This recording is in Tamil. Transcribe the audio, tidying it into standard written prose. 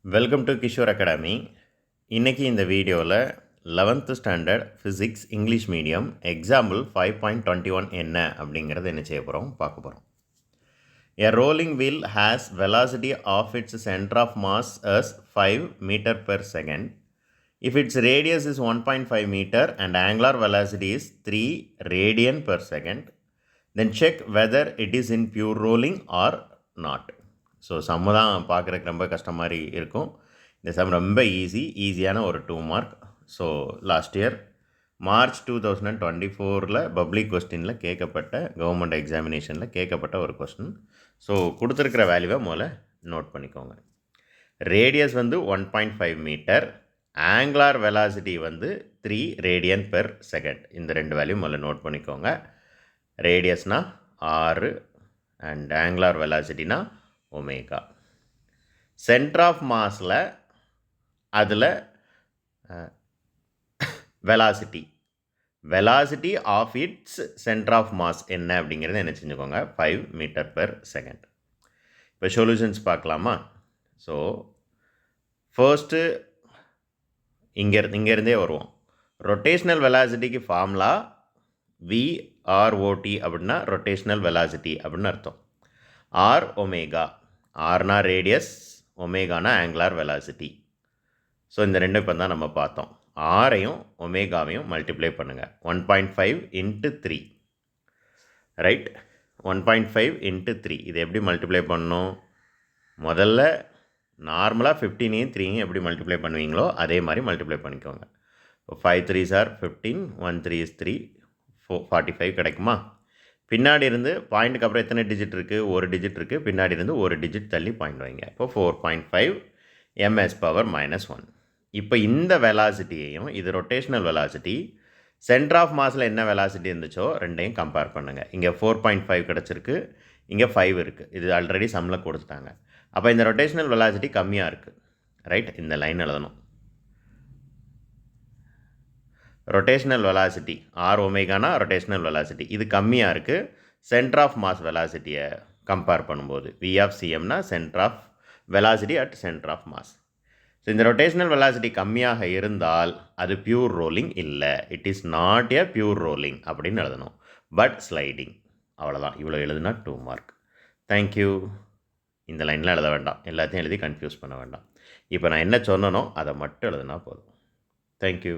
Welcome to Kishore academy. இன்றைக்கி இந்த வீடியோவில் 11th standard physics English medium example 5.21 என்ன அப்படிங்கிறது என்ன செய்ய போகிறோம் பார்க்க போகிறோம். A rolling wheel has velocity of its center of mass as 5 meter per second. If its radius is 1.5 meter and angular velocity is 3 radian per second, then check whether it is in pure rolling or not. So சம்மு தான் பார்க்குறதுக்கு ரொம்ப கஷ்டம் மாதிரி இருக்கும். இந்த சம் ரொம்ப ஈஸியான ஒரு 2 mark. So last year March 2024 public கொஸ்டினில் கேட்கப்பட்ட கவர்மெண்ட் எக்ஸாமினேஷனில் கேட்கப்பட்ட ஒரு கொஸ்டின். ஸோ கொடுத்துருக்கிற வேல்யூவை முதல்ல நோட் பண்ணிக்கோங்க. ரேடியஸ் வந்து 1.5 மீட்டர், ஆங்குலார் வெலாசிட்டி வந்து 3 ரேடியன் பெர் செகண்ட். இந்த ரெண்டு வேல்யூ முதல்ல நோட் பண்ணிக்கோங்க. ரேடியஸ்னால் 6 அண்ட் ஆங்குலார் வெலாசிட்டினா ஒமேகா. சென்டர் ஆஃப் மாஸில் அதில் velocity of its centre of mass என்ன அப்படிங்கிறது என்ன செஞ்சுக்கோங்க, 5 மீட்டர் பெர் செகண்ட். இப்போ சொல்யூஷன்ஸ் பார்க்கலாமா? ஸோ ஃபர்ஸ்ட்டு இங்கேருந்தே வருவோம். ரொட்டேஷ்னல் வெலாசிட்டிக்கு ஃபார்முலா VROT அப்படின்னா ரொட்டேஷ்னல் வெலாசிட்டி அப்படின்னு அர்த்தம். ஆர் ஒமேகா, ஆர்னா ரேடியஸ், ஒமேகானா ஆங்குலார் வெலாசிட்டி. ஸோ இந்த ரெண்டு இப்போ தான் நம்ம பார்த்தோம். ஆரையும் ஒமேகாவையும் மல்டிப்ளை பண்ணுங்கள். 1.5 இன்ட்டு 3, ரைட்? 1.5 இன்ட்டு 3 இது எப்படி மல்டிப்ளை பண்ணணும்? முதல்ல நார்மலாக 15ஐயும் 3ஐயும் எப்படி மல்டிப்ளை பண்ணுவீங்களோ அதே மாதிரி மல்டிப்ளை பண்ணிக்கோங்க. இப்போ 5 3s are 15, 1 3 is 3, 45 கிடைக்குமா? பின்னாடி இருந்து பாயிண்ட்டுக்கு அப்புறம் எத்தனை டிஜிட் இருக்குது? ஒரு டிஜிட் இருக்குது. பின்னாடி இருந்து ஒரு டிஜிட் தள்ளி பாயிண்ட் வைங்க. இப்போ 4.5 ms⁻1. இப்போ இந்த வெலாசிட்டியையும், இது ரொட்டேஷ்னல் வெலாசிட்டி, சென்டர் ஆஃப் மாஸில் என்ன வெலாசிட்டி இருந்துச்சோ ரெண்டையும் கம்பேர் பண்ணுங்கள். இங்கே 4.5 கிடச்சிருக்கு, இங்கே 5 இருக்குது. இது ஆல்ரெடி சம்மில் கொடுத்துட்டாங்க. அப்போ இந்த ரொட்டேஷ்னல் வெலாசிட்டி கம்மியாக இருக்குது, ரைட்? இந்த லைன் எழுதணும். ரொட்டேஷ்னல் வெலாசிட்டி ஆர் ஒமேகானா ரொட்டேஷ்னல் வெலாசிட்டி இது கம்மியாக இருக்குது சென்டர் ஆஃப் மாஸ் வெலாசிட்டியை கம்பேர் பண்ணும்போது. V/cmனா centre of velocity at centre of mass. So இந்த ரொட்டேஷ்னல் வெலாசிட்டி கம்மியாக இருந்தால் அது பியூர் ரோலிங் இல்லை. It is not a pure rolling அப்படின்னு எழுதணும். பட் ஸ்லைடிங், அவ்வளோதான். இவ்வளோ எழுதுனா 2 மார்க். தேங்க்யூ. இந்த லைன்லாம் எழுத வேண்டாம், எல்லாத்தையும் எழுதி கன்ஃபியூஸ் பண்ண வேண்டாம். இப்போ நான் என்ன சொன்னனோ அதை மட்டும் எழுதுனா போதும். தேங்க்யூ.